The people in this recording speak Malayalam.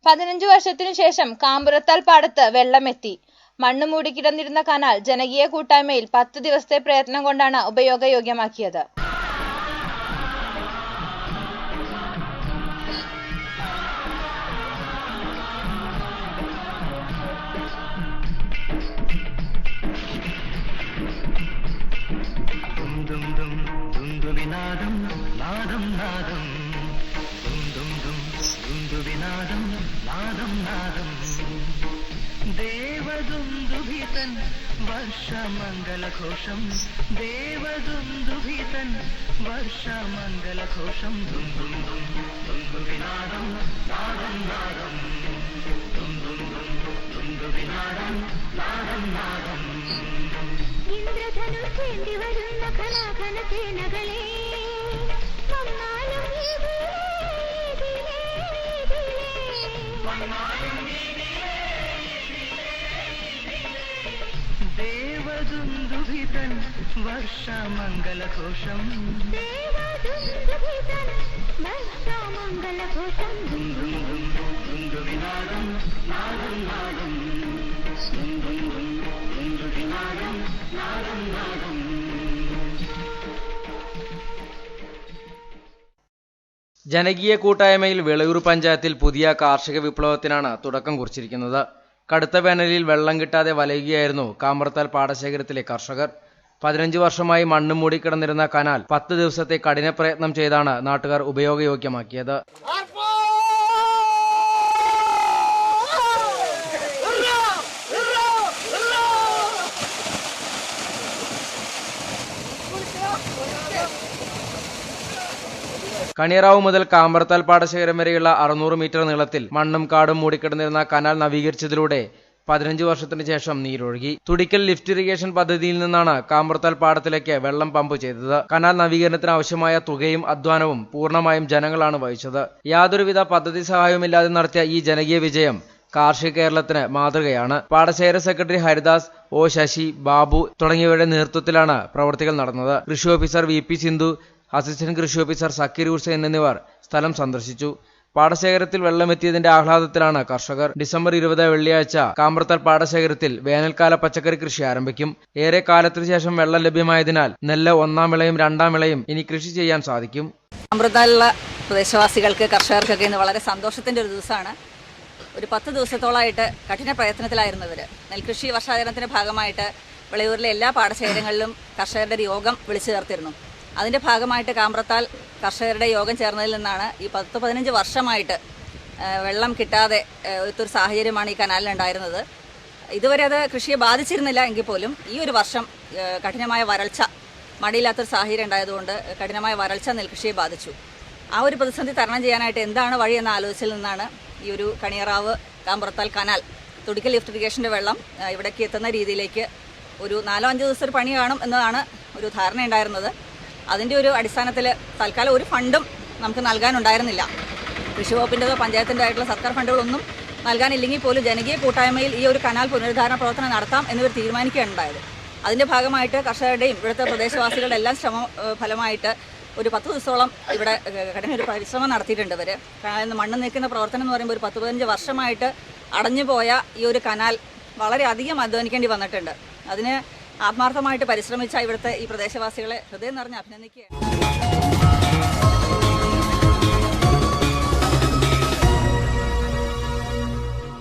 15 വർഷത്തിനു ശേഷം കാമ്പുറത്താൽ പാടത്ത് വെള്ളമെത്തി. മണ്ണ് മൂടിക്കിടന്നിരുന്ന കനാൽ ജനകീയ കൂട്ടായ്മയിൽ 10 ദിവസത്തെ പ്രയത്നം കൊണ്ടാണ് ഉപയോഗയോഗ്യമാക്കിയത്. ദേവദുന്ദുഭിതൻ വർഷമംഗലഘോഷം ദേവദുന്ദുഭിതൻ വർഷമംഗലഘോഷം ദും ദും ദും ദുന്ദുവിനാദം നാദം നാദം ദും ദും ദും ദുന്ദുവിനാദം നാദം നാദം. ഇന്ദ്രധനുഷേന്തി വരുന്ന ഘനാഘന സേനകളെ ദേവദുന്ദുഭിതൻ വർഷമംഗലഘോഷം ദേവദുന്ദുഭിതൻ വർഷമംഗലഘോഷം ദും ദും ദും ദുന്ദുവിനാദം നാദം നാദം ദും ദും ദും ദുന്ദുവിനാദം നാദം നാദം. ജനകീയ കൂട്ടായ്മയിൽ വിളയൂർ പഞ്ചായത്തിൽ പുതിയ കാർഷിക വിപ്ലവത്തിനാണ് തുടക്കം കുറിച്ചിരിക്കുന്നത്. കടുത്ത വേനലിൽ വെള്ളം കിട്ടാതെ വലയുകയായിരുന്നു കാമ്പുറത്താൽ പാടശേഖരത്തിലെ കർഷകർ. 15 വർഷമായി മണ്ണ് മൂടിക്കിടന്നിരുന്ന കനാൽ 10 ദിവസത്തെ കഠിന പ്രയത്നം ചെയ്താണ് നാട്ടുകാർ ഉപയോഗയോഗ്യമാക്കിയത്. കണിയറാവ് മുതൽ കാമ്പുറത്താൽ പാടശേഖരം വരെയുള്ള 600 മീറ്റർ നീളത്തിൽ മണ്ണും കാടും മൂടിക്കിടന്നിരുന്ന കനാൽ നവീകരിച്ചതിലൂടെ 15 വർഷത്തിന് ശേഷം നീരൊഴുകി. തുടിക്കൽ ലിഫ്റ്റ് ഇറിഗേഷൻ പദ്ധതിയിൽ നിന്നാണ് കാമ്പുറത്താൽ പാടത്തിലേക്ക് വെള്ളം പമ്പ് ചെയ്തത്. കനാൽ നവീകരണത്തിന് ആവശ്യമായ തുകയും അധ്വാനവും പൂർണ്ണമായും ജനങ്ങളാണ് വഹിച്ചത്. യാതൊരുവിധ പദ്ധതി സഹായവുമില്ലാതെ നടത്തിയ ഈ ജനകീയ വിജയം കാർഷിക കേരളത്തിന് മാതൃകയാണ്. പാടശേഖര സെക്രട്ടറി ഹരിദാസ്, ഒ ശശി, ബാബു തുടങ്ങിയവരുടെ നേതൃത്വത്തിലാണ് പ്രവൃത്തികൾ നടന്നത്. കൃഷി ഓഫീസർ VP സിന്ധു, അസിസ്റ്റന്റ് കൃഷി ഓഫീസർ സക്കീർ ഹുസൈൻ എന്നിവർ സ്ഥലം സന്ദർശിച്ചു. പാടശേഖരത്തിൽ വെള്ളമെത്തിയതിന്റെ ആഹ്ലാദത്തിലാണ് കർഷകർ. ഡിസംബർ 20 വെള്ളിയാഴ്ച കാമ്പുറത്താൽ പാടശേഖരത്തിൽ വേനൽക്കാല പച്ചക്കറി കൃഷി ആരംഭിക്കും. ഏറെ കാലത്തിനു ശേഷം വെള്ളം ലഭ്യമായതിനാൽ നെല്ല് 1ാം വിളയും 2ാം വിളയും ഇനി കൃഷി ചെയ്യാൻ സാധിക്കും. കാമ്പുറത്താലുള്ള പ്രദേശവാസികൾക്ക് കർഷകർക്കൊക്കെ ഇന്ന് വളരെ സന്തോഷത്തിന്റെ ഒരു ദിവസമാണ്. ഒരു 10 ദിവസത്തോളമായിട്ട് കഠിന പ്രയത്നത്തിലായിരുന്നു ഇവർ. നെൽകൃഷി വർഷാചരണത്തിന്റെ ഭാഗമായിട്ട് വിളയൂരിലെ എല്ലാ പാടശേഖരങ്ങളിലും കർഷകരുടെ ഒരു യോഗം വിളിച്ചു ചേർത്തിരുന്നു. അതിൻ്റെ ഭാഗമായിട്ട് കാമ്പുറത്താൽ കർഷകരുടെ യോഗം ചേർന്നതിൽ നിന്നാണ് ഈ 10-15 വർഷമായിട്ട് വെള്ളം കിട്ടാതെ ഒരു സാഹചര്യമാണ് ഈ കനാലിനുണ്ടായിരുന്നത്. ഇതുവരെ അത് കൃഷിയെ ബാധിച്ചിരുന്നില്ല എങ്കിൽ പോലും ഈ ഒരു വർഷം കഠിനമായ വരൾച്ച, മഴയില്ലാത്തൊരു സാഹചര്യം ഉണ്ടായതുകൊണ്ട് കഠിനമായ വരൾച്ച നെൽകൃഷിയെ ബാധിച്ചു. ആ ഒരു പ്രതിസന്ധി തരണം ചെയ്യാനായിട്ട് എന്താണ് വഴി എന്ന ആലോചനയിൽ നിന്നാണ് ഈ ഒരു കണിയറാവ് കാമ്പുറത്താൽ കനാൽ തുടിക്കൽ ലിഫ്റ്റ് ഇറിഗേഷൻ്റെ വെള്ളം ഇവിടേക്ക് എത്തുന്ന രീതിയിലേക്ക് ഒരു 4-5 ദിവസം ഒരു പണി കാണും എന്നതാണ് ഒരു ധാരണ ഉണ്ടായിരുന്നത്. അതിൻ്റെ ഒരു അടിസ്ഥാനത്തിൽ തൽക്കാലം ഒരു ഫണ്ടും നമുക്ക് നൽകാനുണ്ടായിരുന്നില്ല. കൃഷി വകുപ്പിൻ്റെതോ പഞ്ചായത്തിൻ്റെ ആയിട്ടുള്ള സർക്കാർ ഫണ്ടുകളൊന്നും നൽകാനില്ലെങ്കിൽ പോലും ജനകീയ കൂട്ടായ്മയിൽ ഈ ഒരു കനാൽ പുനരുദ്ധാരണ പ്രവർത്തനം നടത്താം എന്നിവർ തീരുമാനിക്കുകയാണ് ഉണ്ടായത്. അതിൻ്റെ ഭാഗമായിട്ട് കർഷകരുടെയും ഇവിടുത്തെ പ്രദേശവാസികളുടെ എല്ലാം ശ്രമ ഫലമായിട്ട് ഒരു 10 ദിവസത്തോളം ഇവിടെ കഠിന ഒരു പരിശ്രമം നടത്തിയിട്ടുണ്ട് ഇവർ. കനാലിൽ മണ്ണ് നീക്കുന്ന പ്രവർത്തനം എന്ന് പറയുമ്പോൾ ഒരു 10-15 വർഷമായിട്ട് അടഞ്ഞുപോയ ഈ ഒരു കനാൽ വളരെയധികം അധ്വാനിക്കേണ്ടി വന്നിട്ടുണ്ട്. അതിന് ആത്മാർത്ഥമായിട്ട് പരിശ്രമിച്ച ഇവിടുത്തെ ഈ പ്രദേശവാസികളെ ഹൃദയം നിറഞ്ഞ് അഭിനന്ദിക്കുകയാണ്.